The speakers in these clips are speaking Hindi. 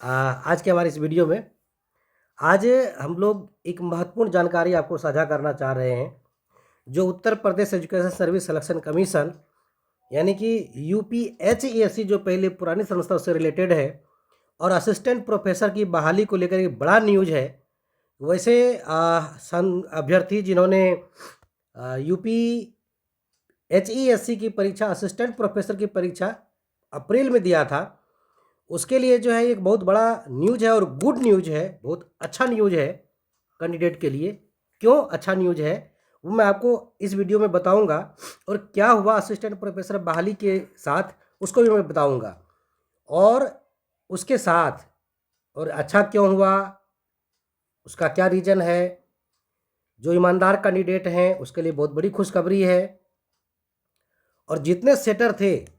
आज के हमारे इस वीडियो में आज हम लोग एक महत्वपूर्ण जानकारी आपको साझा करना चाह रहे हैं। जो Uttar Pradesh education service selection commission यानी कि यूपीएचईएससी जो पहले पुरानी संस्था से रिलेटेड है और असिस्टेंट प्रोफेसर की बहाली को लेकर एक बड़ा न्यूज है। वैसे अभ्यर्थी जिन्होंने यूपीएचईएससी की परीक्षा असिस्टेंट प्रोफेसर की परीक्षा अप्रैल में दिया था, उसके लिए जो है एक बहुत बड़ा न्यूज है और गुड न्यूज है, बहुत अच्छा न्यूज है कैंडिडेट के लिए। क्यों अच्छा न्यूज है वो मैं आपको इस वीडियो में बताऊंगा, और क्या हुआ असिस्टेंट प्रोफेसर बहाली के साथ उसको भी मैं बताऊंगा। और उसके साथ और अच्छा क्यों हुआ, उसका क्या रीज़न है, जो ईमानदार कैंडिडेट हैं उसके लिए बहुत बड़ी खुशखबरी है। और जितने सेटर थे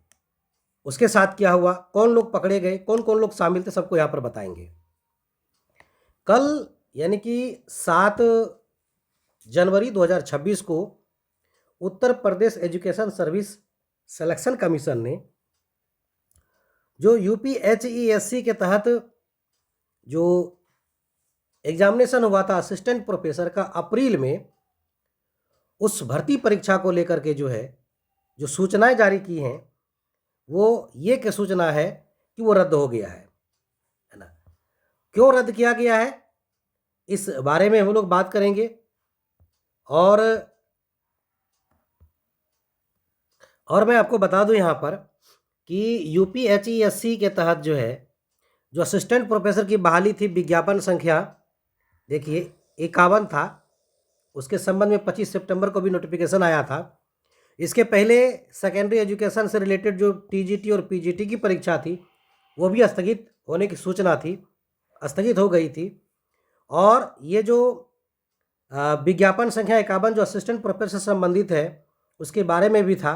उसके साथ क्या हुआ, कौन लोग पकड़े गए, कौन कौन लोग शामिल थे, सबको यहाँ पर बताएंगे। कल यानी कि 7 जनवरी 2026 को Uttar Pradesh education service selection commission ने जो यूपीएचईएससी के तहत जो एग्जामिनेशन हुआ था असिस्टेंट प्रोफेसर का अप्रैल में, उस भर्ती परीक्षा को लेकर के जो है जो सूचनाएं जारी की हैं वो ये क्या सूचना है कि वो रद्द हो गया है ना। क्यों रद्द किया गया है इस बारे में हम लोग बात करेंगे। और मैं आपको बता दूं यहाँ पर कि यूपीएचईएससी के तहत जो है जो असिस्टेंट प्रोफेसर की बहाली थी, विज्ञापन संख्या देखिए 51 था। उसके संबंध में 25 सितंबर को भी नोटिफिकेशन आया था। इसके पहले सेकेंडरी एजुकेशन से रिलेटेड जो टीजीटी और पीजीटी की परीक्षा थी वो भी स्थगित होने की सूचना थी, स्थगित हो गई थी। और ये जो विज्ञापन संख्या 51 जो असिस्टेंट प्रोफेसर से संबंधित है उसके बारे में भी था।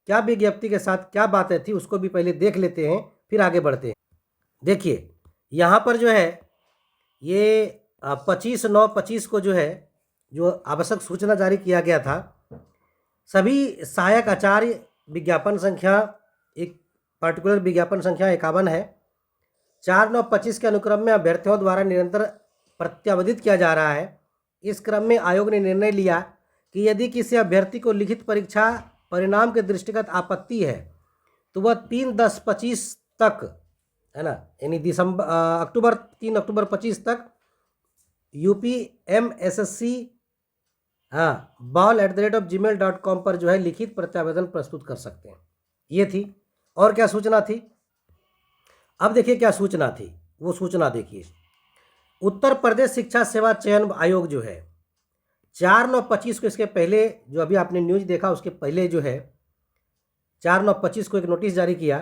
क्या विज्ञप्ति के साथ क्या बातें थी उसको भी पहले देख लेते हैं, फिर आगे बढ़ते हैं। देखिए यहाँ पर जो है ये 25/9/25 को जो है जो आवश्यक सूचना जारी किया गया था। सभी सहायक आचार्य विज्ञापन संख्या एक पर्टिकुलर विज्ञापन संख्या 51 है। 4/9/25 के अनुक्रम में अभ्यर्थियों द्वारा निरंतर प्रत्यावधित किया जा रहा है। इस क्रम में आयोग ने निर्णय लिया कि यदि किसी अभ्यर्थी को लिखित परीक्षा परिणाम के दृष्टिगत आपत्ति है तो वह 3/10/25 तक है ना, यानी3 अक्टूबर 25 तक UPMSSC ball@gmail.com पर जो है लिखित प्रत्यावेदन प्रस्तुत कर सकते हैं। ये थी। और क्या सूचना थी, अब देखिए क्या सूचना थी। वो सूचना देखिए, उत्तर प्रदेश शिक्षा सेवा चयन आयोग जो है 4/9/25 को, इसके पहले जो अभी आपने न्यूज देखा उसके पहले जो है 4/9/25 को एक नोटिस जारी किया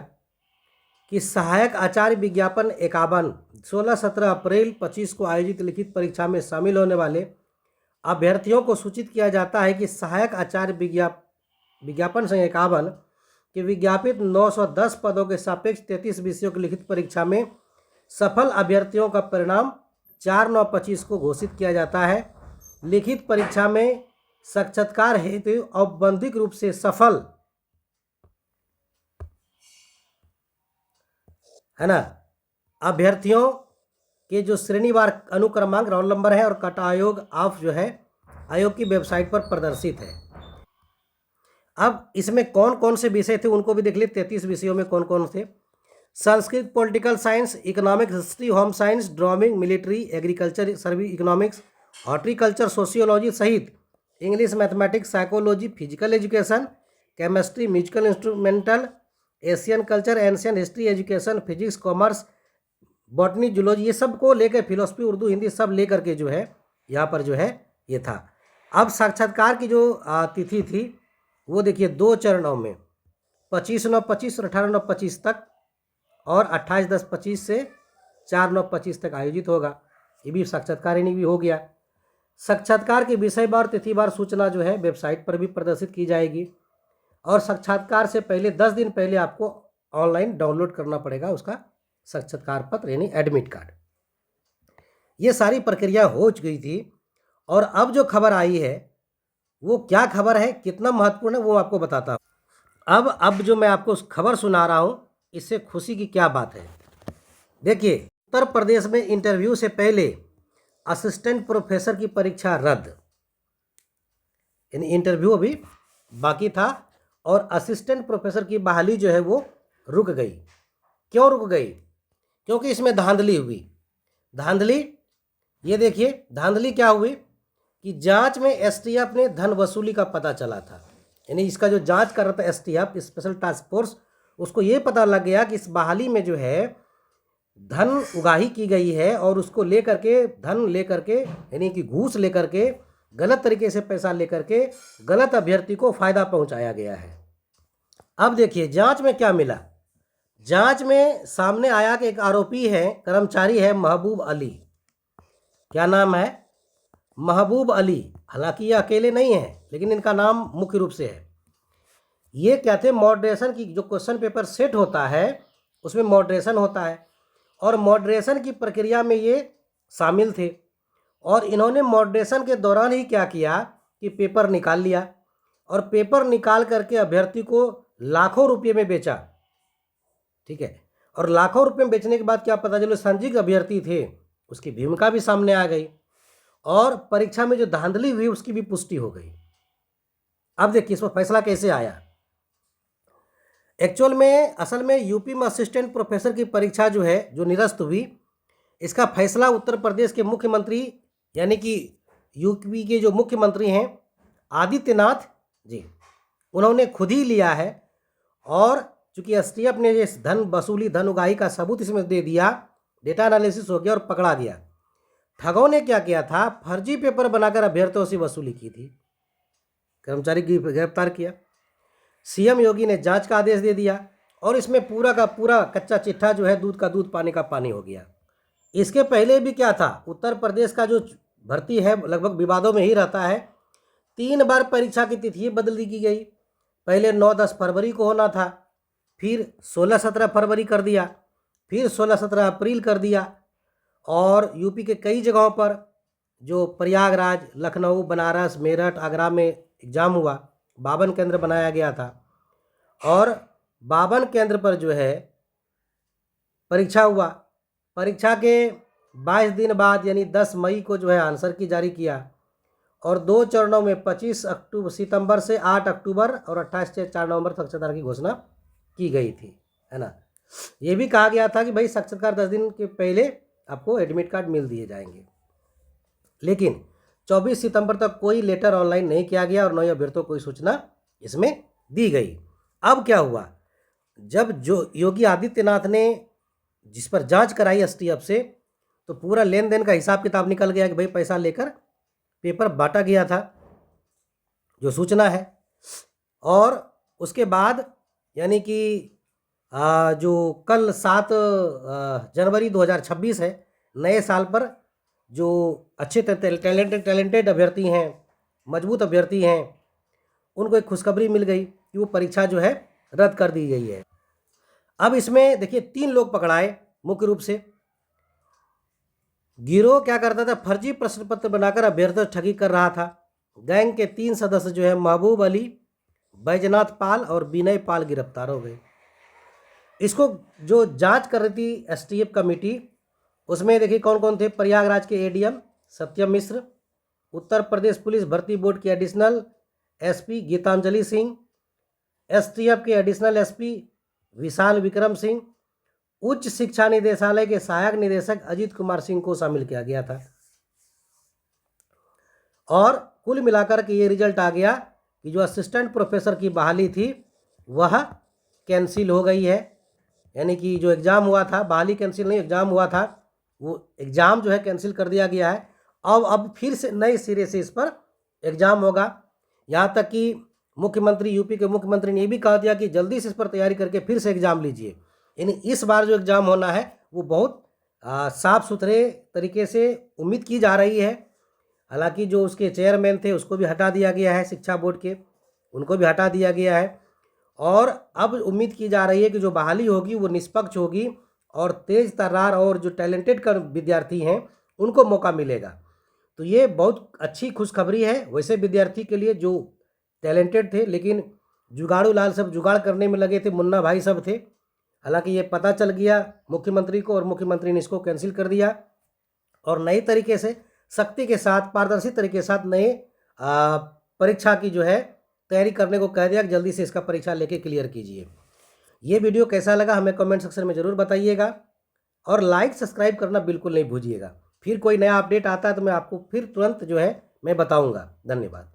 कि सहायक आचार्य विज्ञापन 51 16-17 अप्रैल 25 को आयोजित लिखित परीक्षा में शामिल होने वाले अभ्यर्थियों को सूचित किया जाता है कि सहायक आचार्य विज्ञापन संख्या 51 के विज्ञापित 910 पदों के सापेक्ष 33 विषयों की लिखित परीक्षा में सफल अभ्यर्थियों का परिणाम 4/9/25 को घोषित किया जाता है। लिखित परीक्षा में साक्षात्कार हेतु औपबंधिक रूप से सफल है ना अभ्यर्थियों के जो श्रेणीवार अनुक्रमांक रोल नंबर है और कट आयोग ऑफ जो है आयोग की वेबसाइट पर प्रदर्शित है। अब इसमें कौन कौन से विषय थे उनको भी देख लिए। 33 विषयों में कौन कौन थे, Sanskrit, political science, economics, history, home science, drawing, military, agriculture, service economics, horticulture, sociology सहित English, mathematics, psychology, physical education, chemistry, musical instrumental, Asian culture, ancient history, education, physics, commerce, botany, zoology, ये सब को लेकर फिलोसफी, उर्दू, हिंदी सब लेकर के जो है यहाँ पर जो है ये था। अब साक्षात्कार की जो तिथि थी वो देखिए 2 चरणों में 25/9/25 और 18/9/25 तक, और 28/10/25 से 4/9/25 तक आयोजित होगा। ये भी साक्षात्कार भी हो गया। साक्षात्कार की विषयवार तिथिवार सूचना जो है वेबसाइट पर भी प्रदर्शित की जाएगी, और साक्षात्कार से पहले 10 दिन पहले आपको ऑनलाइन डाउनलोड करना पड़ेगा उसका साक्षात्कार पत्र यानी एडमिट कार्ड। ये सारी प्रक्रिया हो गई थी। और अब जो खबर आई है वो क्या खबर है, कितना महत्वपूर्ण है वो आपको बताता हूँ। अब जो मैं आपको खबर सुना रहा हूँ इससे खुशी की क्या बात है। देखिए उत्तर प्रदेश में इंटरव्यू से पहले असिस्टेंट प्रोफेसर की परीक्षा रद्द, यानी इंटरव्यू अभी बाकी था और असिस्टेंट प्रोफेसर की बहाली जो है वो रुक गई। क्यों रुक गई? क्योंकि इसमें धांधली हुई। धांधली, ये देखिए धांधली क्या हुई कि जांच में एसटीएफ ने धन वसूली का पता चला था, यानी इसका जो जांच कर रहा था एसटीएफ, स्पेशल टास्क फोर्स, उसको ये पता लग गया कि इस बहाली में जो है धन उगाही की गई है और उसको लेकर के, धन लेकर के, यानी कि घूस लेकर के, गलत तरीके से पैसा लेकर के गलत अभ्यर्थी को फायदा पहुंचाया गया है। अब देखिए जांच में क्या मिला। जांच में सामने आया कि एक आरोपी है, कर्मचारी है महबूब अली। क्या नाम है? महबूब अली। हालांकि ये अकेले नहीं है, लेकिन इनका नाम मुख्य रूप से है। ये क्या थे, मॉडरेशन की जो क्वेश्चन पेपर सेट होता है उसमें मॉडरेशन होता है और मॉडरेशन की प्रक्रिया में ये शामिल थे और इन्होंने मॉडरेशन के दौरान ही क्या किया कि पेपर निकाल लिया और पेपर निकाल करके अभ्यर्थी को लाखों रुपये में बेचा। ठीक है, और लाखों रुपये में बेचने के बाद क्या पता चलो संदिग्ध अभ्यर्थी थे, उसकी भूमिका भी सामने आ गई और परीक्षा में जो धांधली हुई उसकी भी पुष्टि हो गई। अब देखिए इसमें फैसला कैसे आया। एक्चुअल में असल में यूपी में असिस्टेंट प्रोफेसर की परीक्षा जो है जो निरस्त हुई, इसका फैसला उत्तर प्रदेश के मुख्यमंत्री यानी कि यूपी के जो मुख्यमंत्री हैं आदित्यनाथ जी, उन्होंने खुद ही लिया है। और चूंकि एसटीएफ ने इस धन वसूली, धन उगाही का सबूत इसमें दे दिया, डेटा एनालिसिस हो गया और पकड़ा दिया। ठगों ने क्या किया था, फर्जी पेपर बनाकर अभ्यर्थियों से वसूली की थी, कर्मचारी की गिरफ्तार किया। सीएम योगी ने जांच का आदेश दे दिया और इसमें पूरा का पूरा कच्चा चिट्ठा जो है दूध का दूध पानी का पानी हो गया। इसके पहले भी क्या था, उत्तर प्रदेश का जो भर्ती है लगभग विवादों में ही रहता है। 3 बार परीक्षा की तिथि बदली की गई। पहले 9-10 फरवरी को होना था, फिर 16-17 फरवरी कर दिया, फिर 16-17 अप्रैल कर दिया और यूपी के कई जगहों पर जो प्रयागराज, लखनऊ, बनारस, मेरठ, आगरा में एग्ज़ाम हुआ, 52 केंद्र बनाया गया था और 52 केंद्र पर जो है परीक्षा हुआ। परीक्षा के 22 दिन बाद यानी 10 मई को जो है आंसर की जारी किया और 2 चरणों में 25 सितंबर से 8 अक्टूबर और 28 से 4 नवंबर तक साक्षात्कार की घोषणा की गई थी, है ना। ये भी कहा गया था कि भाई साक्षात्कार 10 दिन के पहले आपको एडमिट कार्ड मिल दिए जाएंगे, लेकिन 24 सितंबर तक कोई लेटर ऑनलाइन नहीं किया गया और न ही अभ्यर्थियों को कोई सूचना इसमें दी गई। अब क्या हुआ, जब जो योगी आदित्यनाथ ने जिस पर जांच कराई एसटीएफ से, तो पूरा लेन देन का हिसाब किताब निकल गया कि भाई पैसा लेकर पेपर बांटा गया था, जो सूचना है। और उसके बाद यानी कि जो कल 7 जनवरी 2026 है, नए साल पर जो अच्छे टैलेंटेड अभ्यर्थी हैं, मजबूत अभ्यर्थी हैं, उनको एक खुशखबरी मिल गई कि वो परीक्षा जो है रद्द कर दी गई है। अब इसमें देखिए 3 लोग पकड़ाए मुख्य रूप से। गिरोह क्या करता था, फर्जी प्रश्न पत्र बनाकर अभ्यर्थी ठगी कर रहा था। गैंग के 3 सदस्य जो है महबूब अली, बैजनाथ पाल और विनय पाल गिरफ्तार हो गए। इसको जो जांच कर रही थी एसटीएफ कमेटी, उसमें देखिए कौन कौन थे, प्रयागराज के एडीएम सत्यम मिश्र, उत्तर प्रदेश पुलिस भर्ती बोर्ड के additional SP Geetanjali Singh, STF के एडिशनल एसपी विशाल विक्रम सिंह, उच्च शिक्षा निदेशालय के सहायक निदेशक अजीत कुमार सिंह को शामिल किया गया था। और कुल मिलाकर के ये रिजल्ट आ गया कि जो असिस्टेंट प्रोफेसर की बहाली थी वह कैंसिल हो गई है। यानी कि जो एग्ज़ाम हुआ था, बहाली कैंसिल नहीं, एग्ज़ाम हुआ था, वो एग्ज़ाम जो है कैंसिल कर दिया गया है। अब फिर से नए सिरे से इस पर एग्ज़ाम होगा। यहाँ तक कि मुख्यमंत्री, यूपी के मुख्यमंत्री ने ये भी कहा दिया कि जल्दी से इस पर तैयारी करके फिर से एग्ज़ाम लीजिए। यानी इस बार जो एग्ज़ाम होना है वो बहुत साफ़ सुथरे तरीके से उम्मीद की जा रही है। हालांकि जो उसके चेयरमैन थे उसको भी हटा दिया गया है, शिक्षा बोर्ड के, उनको भी हटा दिया गया है। और अब उम्मीद की जा रही है कि जो बहाली होगी वो निष्पक्ष होगी और तेज़ तर्रार और जो टैलेंटेड विद्यार्थी हैं उनको मौका मिलेगा। तो ये बहुत अच्छी खुशखबरी है वैसे विद्यार्थी के लिए जो टैलेंटेड थे, लेकिन जुगाड़ू लाल सब जुगाड़ करने में लगे थे, मुन्ना भाई सब थे, हालांकि ये पता चल गया मुख्यमंत्री को और मुख्यमंत्री ने इसको कैंसिल कर दिया और नई तरीके से सख्ती के साथ पारदर्शी तरीके के साथ नए परीक्षा की जो है तैयारी करने को कह दिया कि जल्दी से इसका परीक्षा लेके क्लियर कीजिए। ये वीडियो कैसा लगा हमें कमेंट सेक्शन में ज़रूर बताइएगा और लाइक सब्सक्राइब करना बिल्कुल नहीं भूलिएगा। फिर कोई नया अपडेट आता है तो मैं आपको फिर तुरंत जो है मैं बताऊंगा। धन्यवाद।